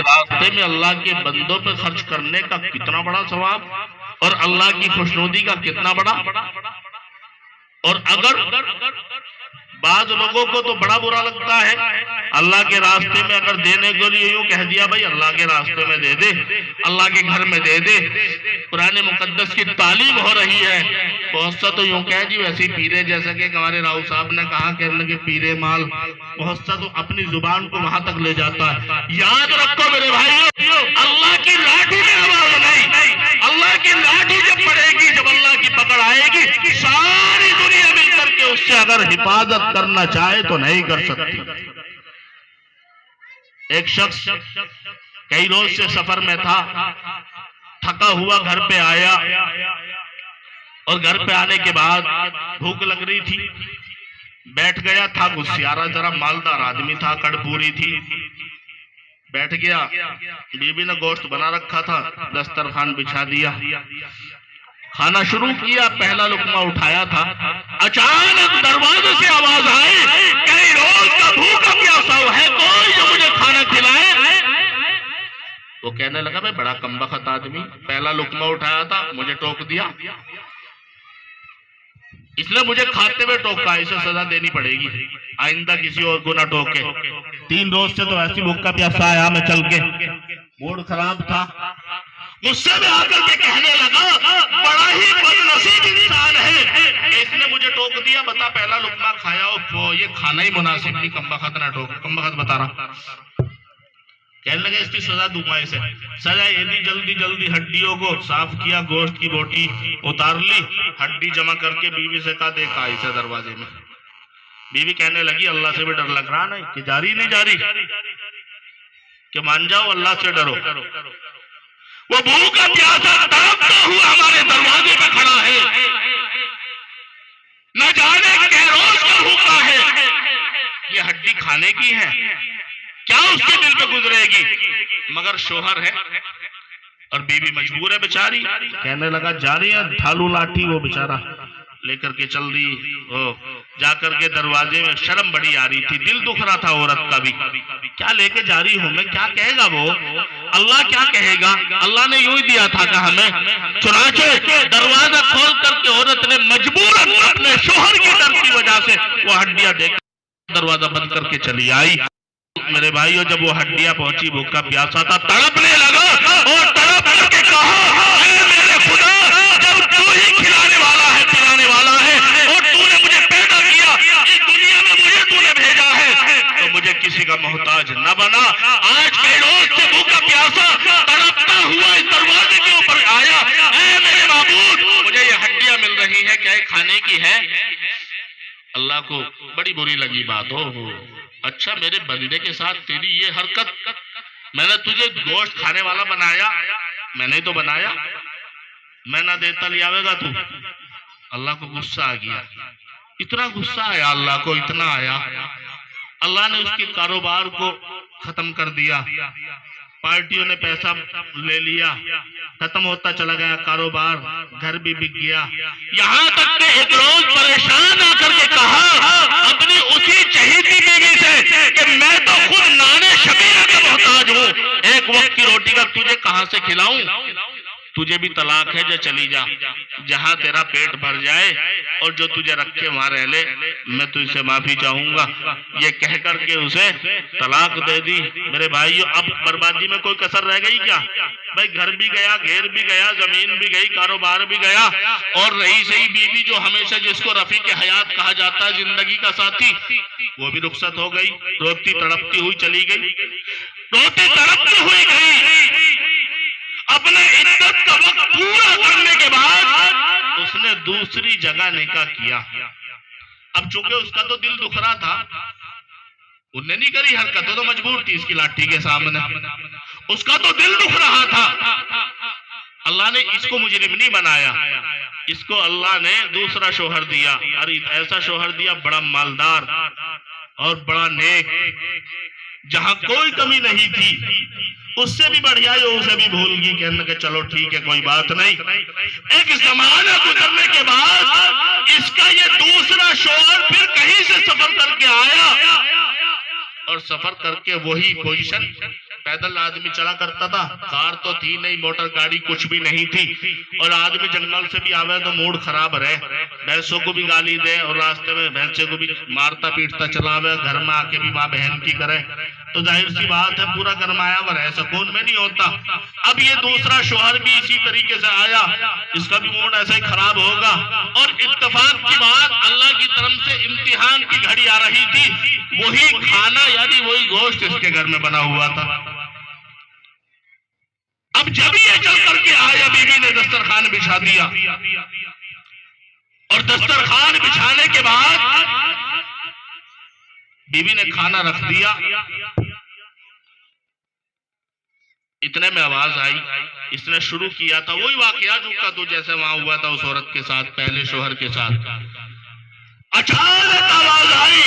रास्ते में अल्लाह के बंदों पे खर्च करने का कितना बड़ा सवाब और अल्लाह की खुशनुदी का कितना बड़ा। और अगर बाज लोगों को तो बड़ा बुरा लगता है, अल्लाह के रास्ते में अगर देने को लिए यूं कह दिया भाई अल्लाह के रास्ते में दे दे, अल्लाह के घर में दे दे, कुरान मुकद्दस की तालीम हो रही है। बहुत सा तो यूं कह जी वैसे पीरे, जैसा कि हमारे राव साहब ने कहा, कहने लगे पीरे माल, बहुत सा तो अपनी जुबान को वहां तक ले जाता है। याद रखो मेरे भाइयों, अल्लाह की लाठी में आवाज नहीं, अल्लाह की लाठी जब पड़ेगी, जब अल्लाह की पकड़ आएगी, सारी दुनिया मिलकर के उससे अगर हिफाजत करना चाहे तो नहीं कर सकती। एक शख्स कई रोज से सफर में था, थका हुआ घर पे आया और घर पे आने के बाद भूख लग रही थी, बैठ गया था। गुस्सियारा जरा मालदार आदमी था, कड़पूरी थी, बैठ गया। बीबी ने गोश्त बना रखा था, दस्तरखान बिछा दिया, खाना शुरू किया। पहला लुकमा उठाया था, अचानक दरवाजे से आवाज आई, कई रोज का भूखा प्यासा है, कोई जो मुझे खाना खिलाए। वो कहने लगा मैं बड़ा कमबख्त आदमी, पहला लुकमा उठाया था, मुझे टोक दिया, इसने मुझे खाते हुए टोका, इसे सजा देनी पड़ेगी, आइंदा किसी और को ना टोके। 3 रोज से तो ऐसी भूखा प्यासा आया, मैं चल के, मूड खराब था, गुस्से में आकर के कहने लगा बड़ा ही बदनसीब इंसान है, इसने मुझे टोक दिया, बता पहला लुकमा खाया हो, ये खाना ही मुनासिब नहीं, कमबख्त ना टोक, कमबख्त बता रहा। कहने लगे इसकी सजा दूंगा इसे। सजा ये दी, जल्दी जल्दी हड्डियों को साफ किया, गोश्त की बोटी उतार ली, हड्डी जमा करके बीवी से कहा देखा इसे दरवाजे में। बीवी कहने लगी अल्लाह से भी डर लग रहा नहीं कि जारी नहीं जारी, कि मान जाओ अल्लाह से डरो। वो भूखा प्यासा तड़पता हुआ हमारे दरवाजे पे खड़ा है, न जाने कै रोज का भूखा है, ये हड्डी खाने की है, क्या उसके दिल पे गुजरेगी। मगर शोहर है और बीवी मजबूर है बेचारी। कहने लगा जा रही है, ढालू लाठी वो बेचारा लेकर के चल दी। वो जाकर के दरवाजे में शर्म बड़ी आ रही थी, दिल दुख रहा था औरत का भी, क्या लेके जा रही हूं मैं, क्या कहेगा वो, अल्लाह क्या कहेगा। अल्लाह ने यूं ही दिया था कि हमें, चुनाचे दरवाजा खोल करके औरत ने मजबूरन अपने शोहर की डर की वजह से वो हड्डियां देख दरवाजा बंद करके चली आई। मेरे भाइयों जब वो हड्डियां पहुंची, भूखा प्यासा था, तड़पने लगा और तड़प करके कहा मेरे खुदा, जब तू ही खिलाने वाला है, पिलाने वाला है और तूने मुझे पैदा किया, इस दुनिया में मुझे तूने भेजा है, तो मुझे किसी का मोहताज न बना। आज कई रोज से भूखा प्यासा तड़पता हुआ इस दरवाजे के ऊपर आया, ऐ मेरे माबूद मुझे ये हड्डियां मिल रही है, क्या खाने की है। अल्लाह को बड़ी बुरी लगी बात, हो अच्छा मेरे बंदे के साथ तेरी ये हरकत, मैंने तुझे गोश्त खाने वाला बनाया, मैंने तो बनाया, मैं ना देता लियावेगा तू। अल्लाह को गुस्सा आ गया, इतना गुस्सा आया अल्लाह को, इतना आया, अल्लाह ने उसके कारोबार को खत्म कर दिया। पार्टियों ने पैसा ले लिया, खत्म होता चला गया कारोबार, घर भी बिक गया। यहाँ तक कि एक रोज परेशान आकर के कहा अपनी उसी चहेती बीवी से कि मैं तो खुद नाने शबीर का मोहताज हूँ, एक वक्त की रोटी का तुझे कहाँ से खिलाऊं, तुझे भी तलाक है, जो चली जा, जहां तेरा पेट भर जाए और जो तुझे रखे वहां रह ले, मैं तुझसे माफी चाहूंगा। ये कह करके उसे तलाक दे दी। मेरे भाइयों अब बर्बादी में कोई कसर रह गई क्या भाई, घर भी गया, घेर भी गया, जमीन भी गई, कारोबार भी गया, और रही सही बीवी जो हमेशा जिसको रफीक हयात कहा जाता है, जिंदगी का साथी, वो भी रुखसत हो गई, रोती तड़पती हुई चली गई, रोती तड़पती हुई गई। अपने इद्दत का वक्त पूरा करने के बाद उसने दूसरी जगह निकाह किया। अब चूंकि उसका तो दिल दुख रहा था, उसने नहीं करी हरकत, तो मजबूर थी इसकी लाठी के सामने, उसका तो दिल दुख रहा था। अल्लाह ने इसको मुजरिम नहीं बनाया, इसको अल्लाह ने दूसरा शोहर दिया, अरे ऐसा शोहर दिया बड़ा मालदार और बड़ा नेक, जहां कोई कमी नहीं थी, उससे भी बढ़िया है, उसे भी भूल गई, कहने के चलो ठीक है कोई बात नहीं। एक जमाना गुजरने के बाद इसका ये दूसरा शोहर फिर कहीं से सफर करके आया और सफर करके वही पोजीशन पैदल आदमी चला करता था, कार तो थी नहीं, मोटर गाड़ी कुछ भी नहीं थी, और आदमी जंगल से भी आवे तो मूड खराब रहे, भैंसों को भी गाली दे और रास्ते में भैंसे को भी मारता पीटता चला आवे, घर में आके भी माँ बहन की करे, तो जाहिर सी बात है पूरा गरमाया हुआ रहे, सुकून में नहीं होता। अब ये दूसरा शोहर भी इसी तरीके से आया, इसका भी मूड ऐसा ही खराब होगा। और इत्तेफाक की बात, अल्लाह की तरफ से इम्तिहान की घड़ी आ रही थी, वही खाना यानी वही गोश्त इसके घर में बना हुआ था। अब जब ये चल करके आया, बीवी ने दस्तरखान बिछा दिया, और दस्तरखान बिछाने के बाद बीवी ने खाना रख दिया। इतने में आवाज आई, इसने शुरू किया था वही वाकया जो का तो जैसे वहां हुआ था उस औरत के साथ, पहले शोहर के साथ। अचानक आवाज आई,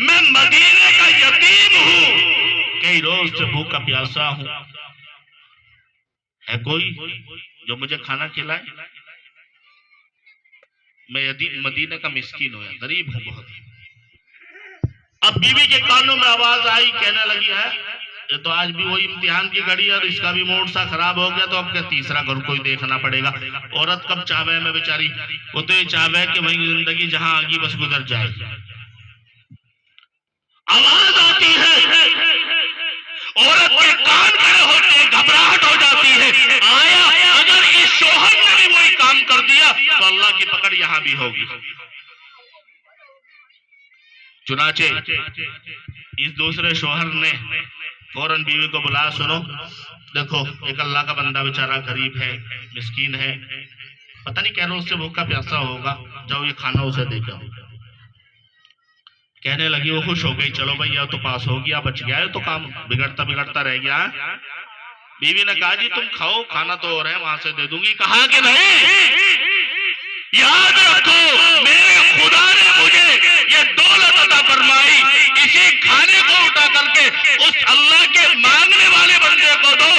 मैं मदीने का यतीम हूं, कई रोज से भूखा प्यासा हूं, है कोई जो मुझे खाना खिलाए? मैं यतीम मदीने का मिस्कीन हूं, गरीब हूं बहुत। अब बीवी के कानों में आवाज आई, कहने लगी है ये तो आज भी वही इम्तिहान की घड़ी है और इसका भी मूड सा खराब हो गया, तो अब क्या तीसरा घर कोई देखना पड़ेगा। औरत कब चाहे में बेचारी, वो तो ये चाहे कि वही जिंदगी जहां आगे बस गुजर जाए। आवाज आती है, औरत के कान खड़े होते हैं, घबराहट हो जाती है, आया अगर इस शोहर ने भी वही काम कर दिया तो अल्लाह की पकड़ यहां भी होगी। चुनाचे इस दूसरे शोहर ने फौरन बीवी को बुलाया, सुनो देखो एक अल्लाह का बंदा बेचारा गरीब है, मिस्कीन है, पता नहीं कह रहा उससे भूखा प्यासा होगा, जाओ ये खाना उसे दे जाओ। कहने लगी, वो खुश हो गई, चलो भाई यह तो पास हो गया, बच गया है, तो काम बिगड़ता बिगड़ता रह गया। बीवी ने कहा जी तुम खाओ, खाना तो और है वहां से दे दूंगी। कहा कि नहीं, याद रखो मेरे खुदा ने मुझे ये दौलत अता फरमाई, इसी खाने को उठा करके उस अल्लाह के मांगने वाले बंदे को दो,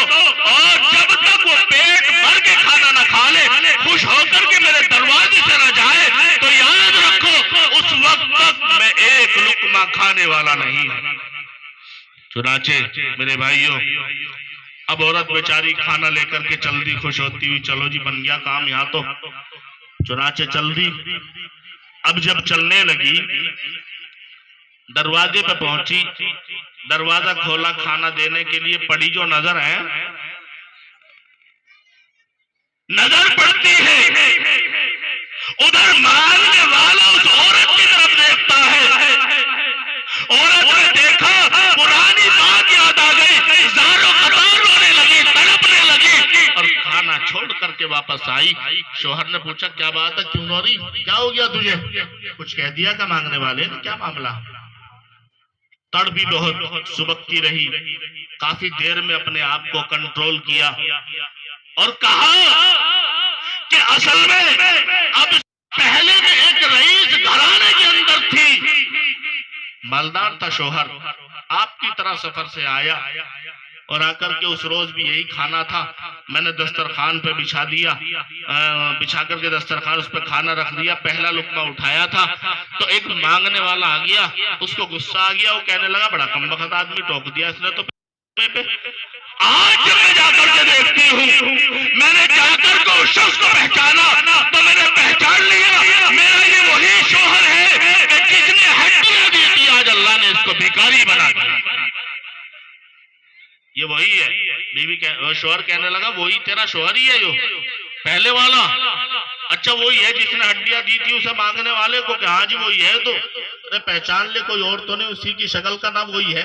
और जब तक वो पेट भर के खाना ना खा ले, खुश होकर के मेरे दरवाजे से ना जाए, तो याद रखो उस वक्त तक मैं एक लुकमा खाने वाला नहीं। चुनाचे मेरे भाइयों, अब औरत बेचारी खाना लेकर के चल दी खुश होती हुई, चलो जी बन गया काम यहाँ तो। चुनाचे चल दी। अब जब चलने लगी, दरवाजे पे पहुंची, दरवाजा खोला खाना देने के लिए, पड़ी जो नजर है, नजर पड़ती है, उधर मांगने वाला उस औरत की तरफ देखता है। औरत ने देखा, पुरानी बात याद आ गई, ज़ारो कतार रोने लगी, तड़पने लगी, और खाना छोड़ करके वापस आई। शोहर ने पूछा क्या बात है, क्यों रो रही, क्या हो गया तुझे? कुछ कह दिया का मांगने वाले ने, क्या मामला? तड़पी बहुत, सुबकती रही, काफी देर में अपने आप को कंट्रोल किया और कहा कि असल में अब पहले में एक रईस घराने के अंदर थी, मालदार था शोहर, आपकी तरह सफर से आया और आकर के उस रोज भी यही खाना था, मैंने दस्तरखान पे बिछा दिया, बिछा करके दस्तरखान उस पर खाना रख दिया, पहला लुकमा उठाया था तो एक मांगने वाला आ गया, उसको गुस्सा आ गया, वो कहने लगा बड़ा कमबख्त आदमी टोक दिया इसने तो पे। आज जब मैं जाकर के देखती हूँ, मैंने जाकर के उस शख्स को पहचाना तो मैंने पहचान लिया मेरा ये वही शोहर है कि जिसने हड्डियां दी थी, आज अल्लाह ने इसको भिखारी बना दिया। ये वही है। बीवी शोहर कहने लगा वही तेरा शोहर ही है जो पहले वाला? अच्छा वही है जिसने हड्डियां दी थी उसे मांगने वाले को? कि हाँ जी वही है। तो अरे पहचान ले, कोई और तो नहीं, उसी की शक्ल का नाम वही है,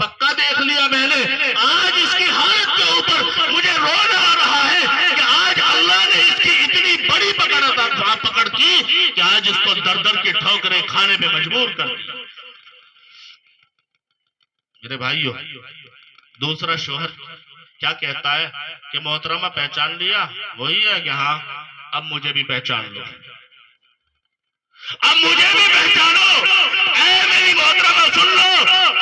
पक्का देख लिया मैंने। आज इसकी हालत के ऊपर मुझे रोना आ रहा है कि आज अल्लाह ने इसकी इतनी बड़ी पकड़ की कि आज इसको दर दर के ठोकरें खाने पे मजबूर कर दिया। मेरे भाइयों, दूसरा शोहर क्या कहता है कि मोहतरमा पहचान लिया, वही है कि हाँ अब मुझे भी पहचान लो, अब मुझे भी पहचानो। ऐ मेरी मोहतरमा सुन लो,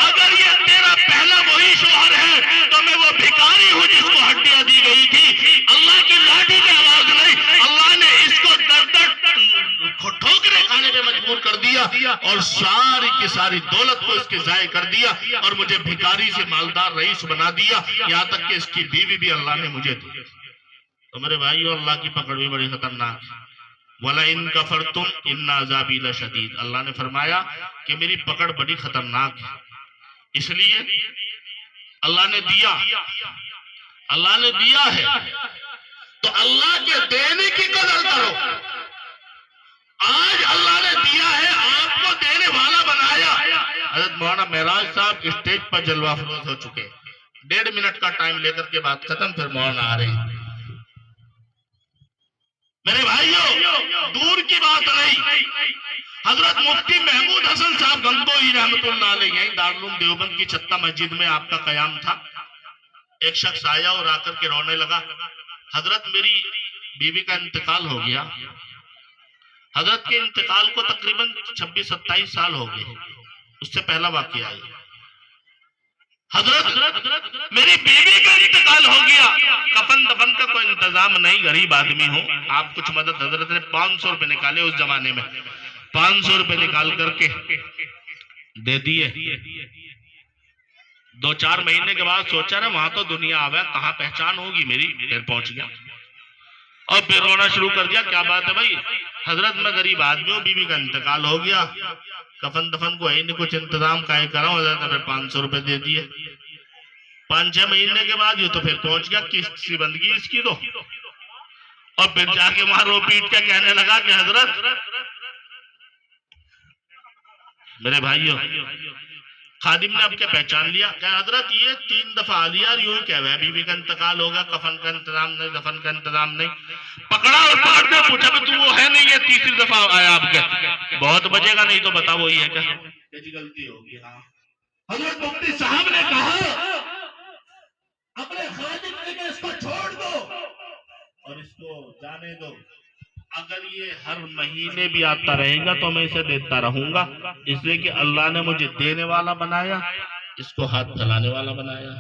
अगर ये तेरा पहला वही शोहर है तो मैं वो भिखारी हूँ जिसको हड्डियां दी गई थी। अल्लाह की लाठी की आवाज नहीं, अल्लाह ने इसको दर दर ठोकरे खाने पे मजबूर कर दिया। और सारी की सारी दौलत को इसके जाय कर दिया और मुझे भिखारी से मालदार रईस बना दिया, यहाँ तक कि इसकी बीवी भी अल्लाह ने मुझे दी। तो मेरे भाइयों, अल्लाह की पकड़ भी बड़ी खतरनाक है। वला इन कफरतुम इन्ना अज़ाबी लशदीद, अल्लाह ने फरमाया कि मेरी पकड़ बड़ी खतरनाक है। इसलिए अल्लाह ने दिया, अल्लाह ने दिया है तो अल्लाह के देने की कदर करो। आज अल्लाह ने दिया है, आपको देने वाला बनाया। हज़रत मौलाना महराज साहब स्टेज पर जलवा फरोज हो चुके, 1.5 मिनट का टाइम लेकर के बात खत्म, फिर मौलाना आ रहे हैं। मेरे भाइयों, दूर की बात नहीं, हजरत मुफ्ती महमूद हसन साहब गंगोई रहमतुल्लाह अलैह यहीं दारुल देवबंद की छत्ता मस्जिद में आपका कयाम था। एक शख्स आया और आकर के रोने लगा, हजरत मेरी बीवी का इंतकाल हो गया। हजरत के इंतकाल को तकरीबन 26-27 साल हो गए, उससे पहला वाकया है। हजरत मेरी बीवी का इंतकाल हो गया, कफन दफन का कोई इंतजाम नहीं, गरीब आदमी हूँ, आप कुछ मदद। हजरत ने 500 रुपए निकाले, उस जमाने में 500 रुपए निकाल करके दे दिए। 2-4 महीने के बाद सोचा ना वहां तो दुनिया आवे, कहाँ पहचान होगी मेरी, फिर पहुंच गया और फिर रोना शुरू कर दिया। क्या बात है भाई? हजरत मैं गरीब आदमी हूँ, बीवी का इंतकाल हो गया, कफन दफन को ही कुछ इंतजाम काहे करा। हजरत ने 500 रुपए दे दिए। 5-6 महीने के बाद ये तो फिर पहुंच गया, किसकी बंदगी इसकी तो। और फिर जाके वहां रो पीट के कहने लगा कि हजरत, मेरे भाइयों, खादिम ने अब क्या पहचान लिया, क्या हजरत ये 3 दफा आ लिया, यूं क्या है, बीवी का इंतकाल होगा, कफन का इंतजाम नहीं, दफन का इंतजाम नहीं। पकड़ा और पकड़ के पूछा तू वो है नहीं, ये 3री दफा आया आपके, बहुत बचेगा नहीं तो बता वही है क्या? गलती होगी। हाँ, हजरत मुफ्ती साहब ने कहा अपने खादिम ने इसको छोड़ दो और इसको जाने दो। अगर ये हर महीने भी आता रहेगा तो मैं इसे देता रहूंगा, इसलिए कि अल्लाह ने मुझे देने वाला बनाया, इसको हाथ फैलाने वाला बनाया।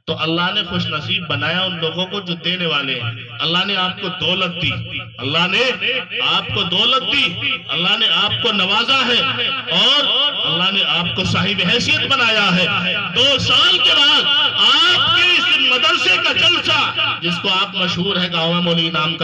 तो अल्लाह ने खुश नसीब बनाया उन लोगों को जो देने वाले हैं। अल्लाह ने आपको दौलत दी, अल्लाह ने आपको दौलत दी, अल्लाह ने आपको नवाजा है और अल्लाह ने आपको साहिब हैसियत बनाया है। 2 साल के बाद आपके इस मदरसे का जलसा, जिसको आप मशहूर है गाँव में मौली नाम का,